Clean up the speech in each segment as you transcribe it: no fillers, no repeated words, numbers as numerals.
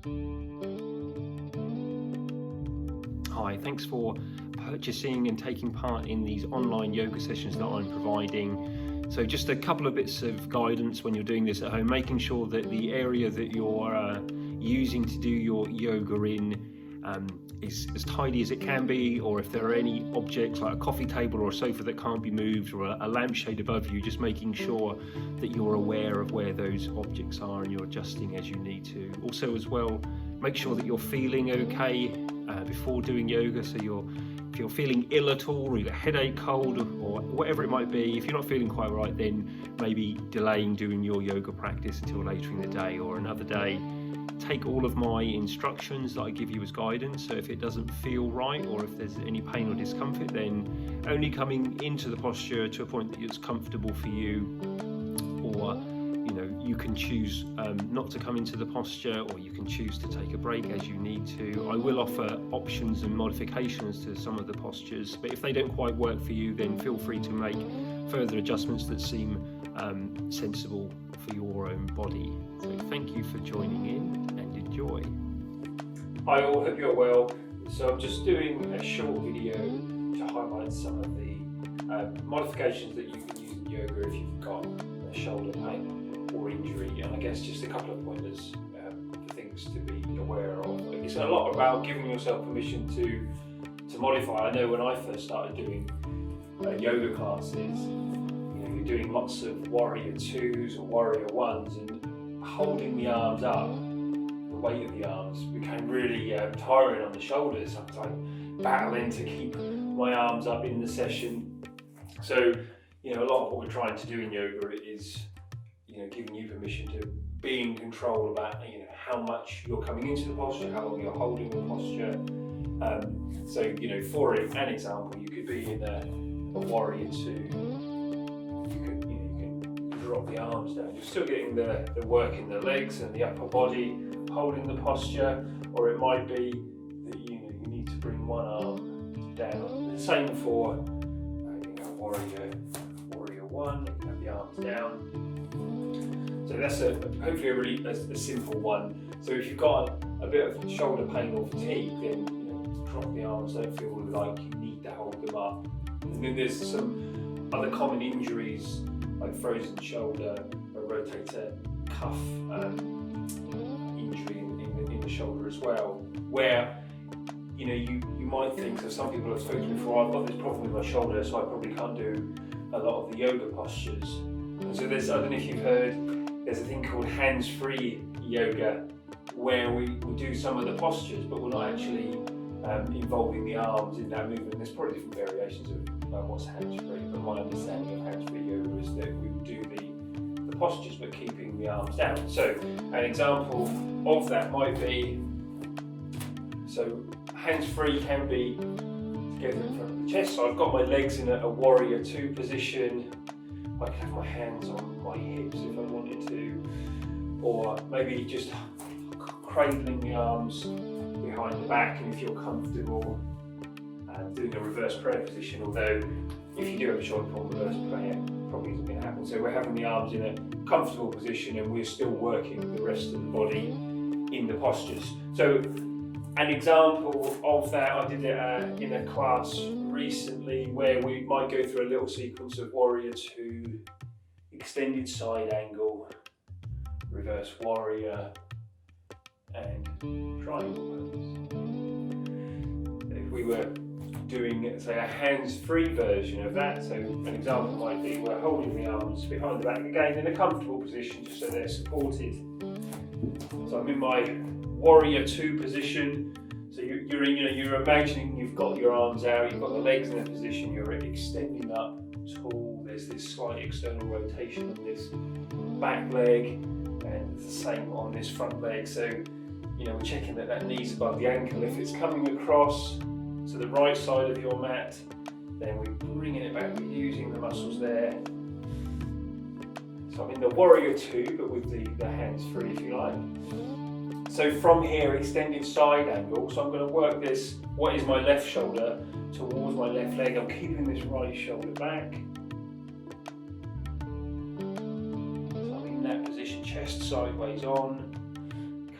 Hi, thanks for purchasing and taking part in these online yoga sessions that I'm providing. So just a couple of bits of guidance when you're doing this at home, making sure that the area that you're using to do your yoga in is as tidy as it can be, or if there are any objects like a coffee table or a sofa that can't be moved, or a lampshade above you, just making sure that you're aware of where those objects are and you're adjusting as you need to. Also as well, make sure that you're feeling okay before doing yoga. So if you're feeling ill at all, or either headache, cold, or whatever it might be, if you're not feeling quite right, then maybe delaying doing your yoga practice until later in the day or another day. Take all of my instructions that I give you as guidance, so if it doesn't feel right or if there's any pain or discomfort, then only coming into the posture to a point that it's comfortable for you, or you can choose not to come into the posture, or you can choose to take a break as you need to. I will offer options and modifications to some of the postures, but if they don't quite work for you, then feel free to make further adjustments that seem sensible for your own body. So thank you for joining in and enjoy. Hi all, hope you're well. So I'm just doing a short video to highlight some of the modifications that you can use in yoga if you've got a shoulder pain or injury, and I guess just a couple of pointers for things to be aware of. It's a lot about giving yourself permission to modify. I know when I first started doing yoga classes, you're doing lots of warrior twos or warrior ones, and holding the arms up, the weight of the arms became really tiring on the shoulders. I was like battling to keep my arms up in the session. So a lot of what we're trying to do in yoga is giving you permission to be in control about how much you're coming into the posture, how long you're holding the posture. So for an example, you could be in a warrior two. You can drop the arms down. You're still getting the work in the legs and the upper body, holding the posture. Or it might be that you need to bring one arm down. The same for warrior one. You can have the arms down. So that's hopefully a really a simple one. So if you've got a bit of shoulder pain or fatigue, then drop the arms. Don't feel like you need to hold them up. And then there's some other common injuries like frozen shoulder, a rotator cuff injury in the shoulder as well, where you might think, so some people have spoken to me before, I've got this problem with my shoulder, so I probably can't do a lot of the yoga postures. And so I don't know if you've heard, there's a thing called hands-free yoga, where we do some of the postures, but we're not actually involving the arms in that movement. There's probably different variations of what's hands-free, but my understanding of hands-free yoga is that we do the postures, but keeping the arms down. So an example of that might be, so hands-free can be together in front of the chest. So I've got my legs in a warrior two position. I can have my hands on my hips if I wanted to, or maybe just cradling the arms behind the back, and if you're comfortable doing a reverse prayer position, although if you do have a shoulder problem, reverse prayer probably isn't going to happen. So we're having the arms in a comfortable position and we're still working the rest of the body in the postures. So an example of that, I did it in a class recently where we might go through a little sequence of warrior two, extended side angle, reverse warrior, and triangle pose. If we were doing, say, a hands-free version of that, so an example might be we're holding the arms behind the back again in a comfortable position just so they're supported. So I'm in my warrior two position. So you're imagining you've got your arms out, you've got the legs in a position, you're extending up tall, there's this slight external rotation on this back leg, and it's the same on this front leg. So we're checking that knee's above the ankle. If it's coming across to the right side of your mat, then we're bringing it back, we're using the muscles there. So I'm in the warrior two, but with the hands free if you like. So from here, extended side angle, so I'm going to work this, what is my left shoulder, towards my left leg. I'm keeping this right shoulder back. So I'm in that position, chest sideways on,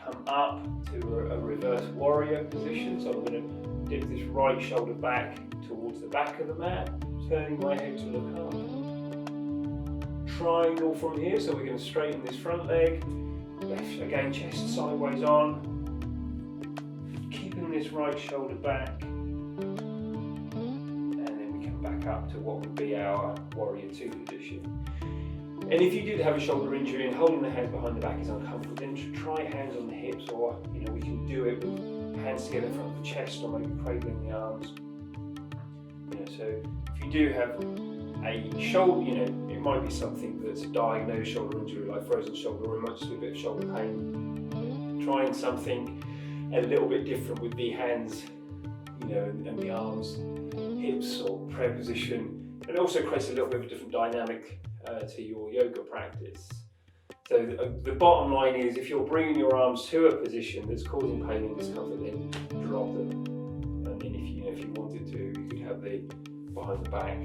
come up to a reverse warrior position. So I'm going to dip this right shoulder back towards the back of the mat, turning my head to look up. Triangle from here, so we're going to straighten this front leg. Left, again, chest sideways on. Keeping this right shoulder back. And then we come back up to what would be our warrior 2 position. And if you did have a shoulder injury and holding the hands behind the back is uncomfortable, then try hands on the hips, or we can do it with hands together in front of the chest, or maybe cradling the arms. So if you do have a shoulder, it might be something that's a diagnosed shoulder injury like frozen shoulder, or it might just be a bit of shoulder pain. Trying something a little bit different with the hands, and the arms, hips, or prayer position, and it also creates a little bit of a different dynamic to your yoga practice. So the bottom line is, if you're bringing your arms to a position that's causing pain and discomfort, then drop them. And then if you wanted to, you could have the behind the back,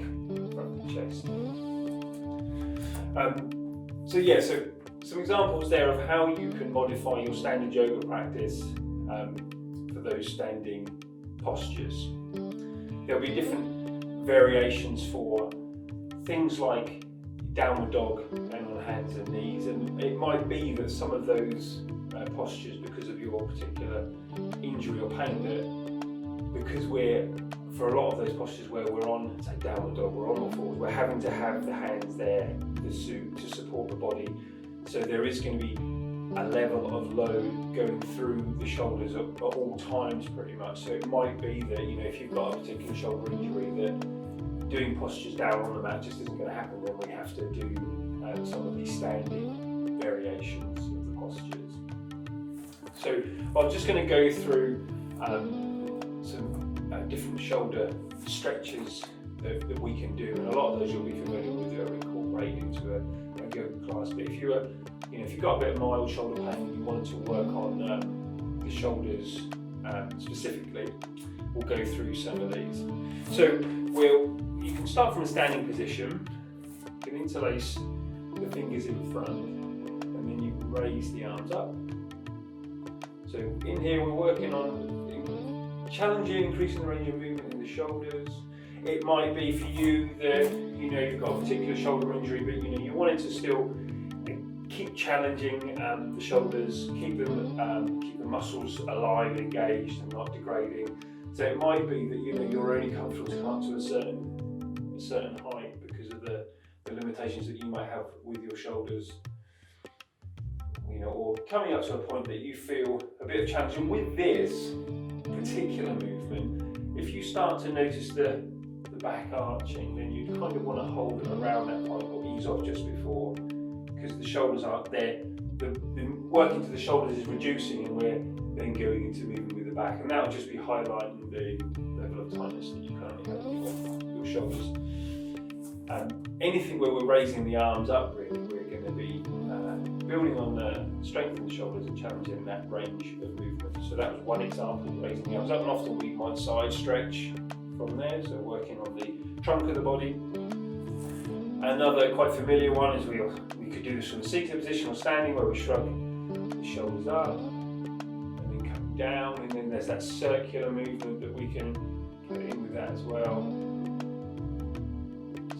front of the chest. So some examples there of how you can modify your standard yoga practice for those standing postures. There'll be different variations for things like downward dog and on hands and knees, and it might be that some of those postures, because of your particular injury or pain, that because for a lot of those postures where we're on, say downward dog, we're on all fours, we're having to have the hands there to support the body. So there is going to be a level of load going through the shoulders at all times pretty much. So it might be that, if you've got a particular shoulder injury, that doing postures down on the mat just isn't going to happen. Then we have to do some of these standing variations of the postures. So I'm just going to go through some different shoulder stretches that we can do, and a lot of those you'll be familiar with or incorporate into a yoga class. But if you've got a bit of mild shoulder pain and you wanted to work on the shoulders specifically, we'll go through some of these. So you can start from a standing position. You can interlace the fingers in front, and then you can raise the arms up. So in here we're working on challenging, increasing the range of movement in the shoulders. It might be for you that you've got a particular shoulder injury, but you wanted to still keep challenging the shoulders, keep the muscles alive, engaged, and not degrading. So it might be that you're only comfortable to come up to a certain height because of the limitations that you might have with your shoulders. Or coming up to a point that you feel a bit of challenge. And with this particular movement, if you start to notice the back arching, then you kind of want to hold it around that point or ease off just before, because the shoulders aren't there. The working to the shoulders is reducing, and we're then going into moving with the back, and that will just be highlighting the level of tightness that you currently have in your shoulders. Anything where we're raising the arms up, really, we're going to be building on the strength of the shoulders and challenging that range of movement. So that was one example, raising the arms up, and often we might side stretch from there, so working on the trunk of the body. Another quite familiar one is we could do this from a seated position or standing, where we shrug the shoulders up and then come down, and then there's that circular movement that we can put in with that as well.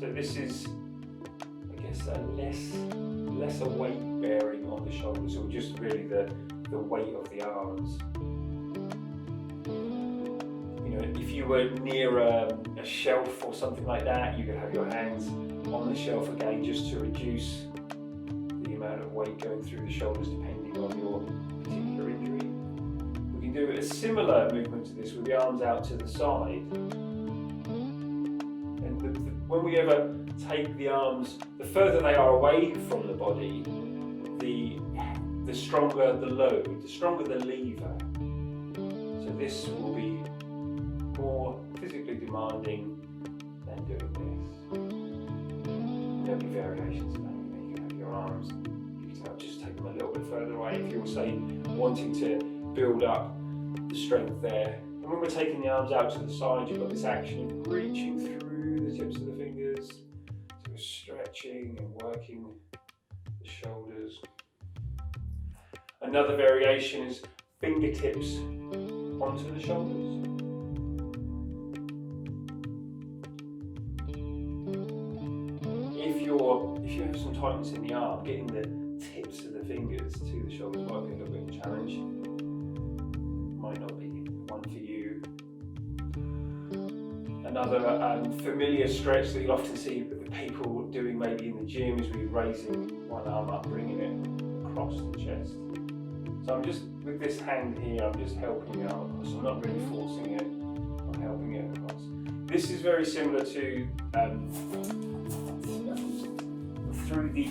So this is, I guess, a lesser weight bearing on the shoulders, or just really the weight of the arms. If you were near a shelf or something like that, you could have your hands on the shelf again, just to reduce the amount of weight going through the shoulders depending on your particular injury. We can do a similar movement to this with the arms out to the side. And when we ever take the arms, the further they are away from the body, the stronger the load, the stronger the lever. So this will be more physically demanding than doing this. There'll be variations of that. You can have your arms, you can just take them a little bit further away if you're, say, wanting to build up the strength there. And when we're taking the arms out to the side, you've got this action of reaching through the tips of the fingers. So we're stretching and working the shoulders. Another variation is fingertips onto the shoulders. If you have some tightness in the arm, getting the tips of the fingers to the shoulders might be a little bit of a challenge. Might not be one for you. Another familiar stretch that you'll often see people doing maybe in the gym is we're raising one arm up, bringing it across the chest. So I'm just, with this hand here, I'm just helping it out across. I'm not really forcing it, I'm helping it across. This is very similar to through the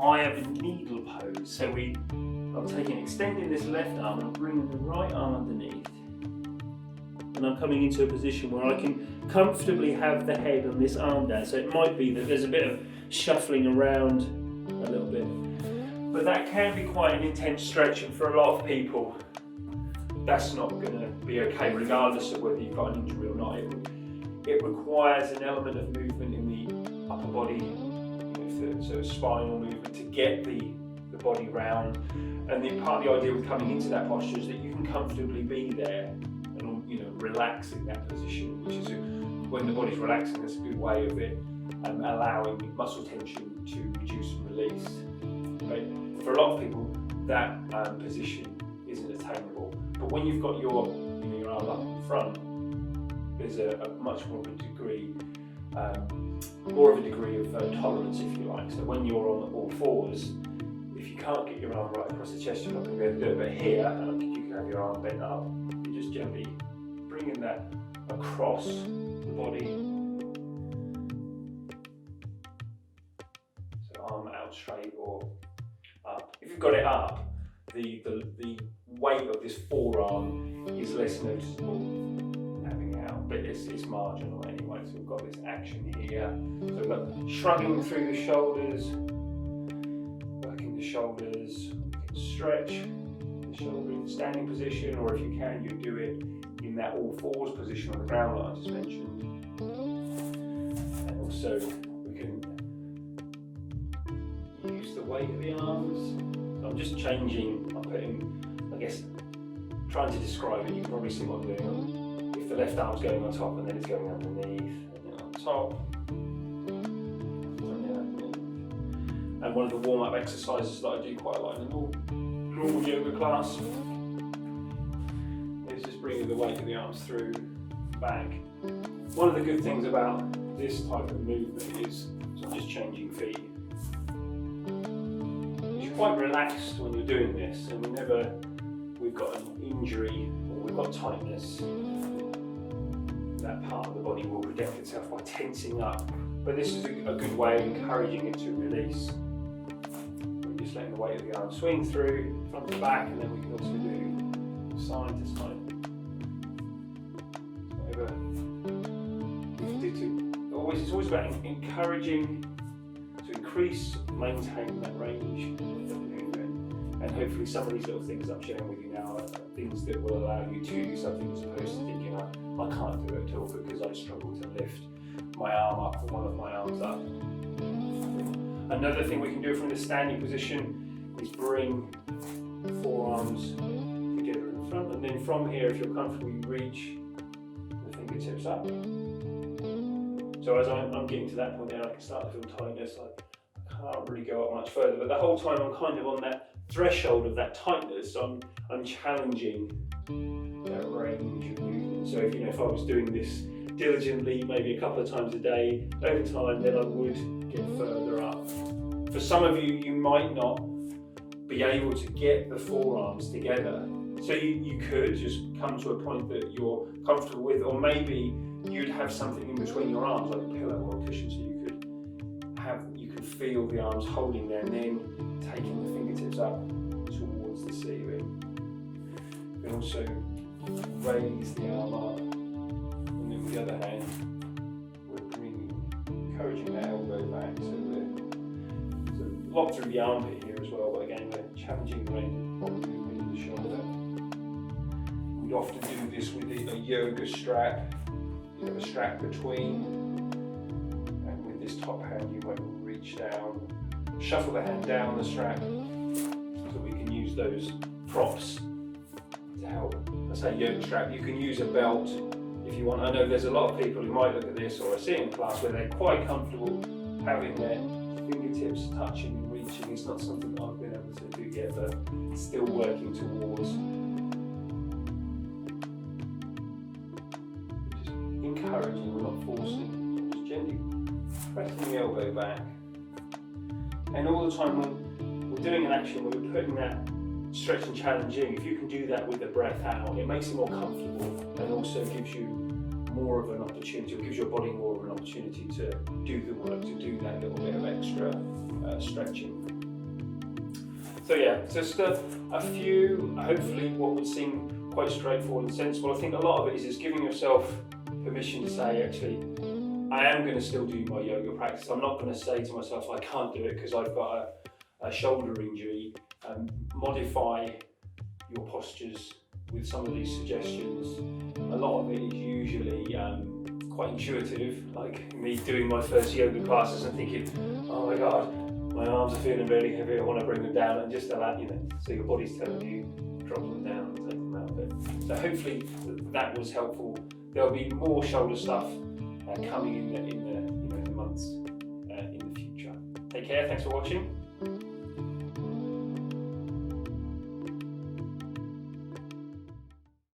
eye of a needle pose. So I'm extending this left arm and bringing the right arm underneath. And I'm coming into a position where I can comfortably have the head on this arm down. So it might be that there's a bit of shuffling around a little bit. But that can be quite an intense stretch, and for a lot of people, that's not going to be okay, regardless of whether you've got an injury or not. It requires an element of movement in the upper body, so spinal movement to get the body round. And part of the idea with coming into that posture is that you can comfortably be there and relax in that position, which is when the body's relaxing, that's a good way of it allowing muscle tension to reduce and release. Right? For a lot of people, that position isn't attainable. But when you've got your arm up in front, there's a much more of a degree of tolerance, if you like. So when you're on all fours, if you can't get your arm right across the chest, you're not going to be able to do it. But here, you can have your arm bent up. You're just gently bringing that across the body. So arm out straight or up. If you've got it up, the weight of this forearm is less noticeable than having it out, but it's marginal anyway. So we've got this action here. So we've got shrugging through the shoulders, working the shoulders. You can stretch the shoulder in standing position, or if you can, you do it in that all fours position on the ground that I just mentioned. And also we can use the weight of the arms. So I'm just changing, I'm putting, I guess, trying to describe it, you can probably see what I'm doing. If the left arm's going on top and then it's going underneath, and then on top, and then underneath. And one of the warm-up exercises that I do quite a lot in a normal yoga class is just bringing the weight of the arms through, back. One of the good things about this type of movement is, so I'm just changing feet. You're quite relaxed when you're doing this, and whenever we've got an injury or we've got tightness, that part of the body will protect itself by tensing up. But this is a good way of encouraging it to release. We're just letting the weight of the arm swing through, front to back, and then we can also do side to side. Whatever. It's always about encouraging to increase, maintain that range of movement. And hopefully some of these little things I'm sharing with you now are things that will allow you to do something as opposed to thinking, I can't do it at all because I struggle to lift my arm up or one of my arms up. Another thing we can do from the standing position is bring the forearms together in front, and then from here, if you're comfortable, you reach the fingertips up. So as I'm getting to that point now, I can start to feel tightness. I can't really go up much further, but the whole time I'm kind of on that threshold of that tightness. So I'm challenging that range of movement. So if I was doing this diligently, maybe a couple of times a day, over time, then I would get further up. For some of you, you might not be able to get the forearms together. So you could just come to a point that you're comfortable with, or maybe you'd have something in between your arms, like a pillow or a cushion, so you can feel the arms holding there, and then taking the fingertips up towards the ceiling. You can also raise the arm up, and then with the other hand, we're encouraging that elbow back. So there's a lot through the armpit here as well, but again, we're challenging the range of movement in the shoulder. We'd often do this with a yoga strap. You have a strap between, and with this top hand you might reach down, shuffle the hand down the strap, so we can use those props to help. I say yoke strap, you can use a belt if you want. I know there's a lot of people who might look at this or see in class where they're quite comfortable having their fingertips touching and reaching. It's not something that I've been able to do yet, but still working towards. Just encouraging, we're not forcing, just gently pressing the elbow back. And all the time when we're doing an action, when we're putting that stretch and challenge in, if you can do that with the breath out, it makes it more comfortable and also gives you more of an opportunity, or gives your body more of an opportunity to do the work, to do that little bit of extra stretching. So yeah, just a few, hopefully what would seem quite straightforward and sensible. I think a lot of it is just giving yourself permission to say, actually, I am going to still do my yoga practice. I'm not going to say to myself, I can't do it because I've got a shoulder injury. Modify your postures with some of these suggestions. A lot of it is usually quite intuitive, like me doing my first yoga classes and thinking, oh my god, my arms are feeling really heavy, I want to bring them down, and just allow, so your body's telling you, drop them down and take them out a bit. So hopefully that was helpful. There'll be more shoulder stuff coming in the months in the future. Take care, thanks for watching.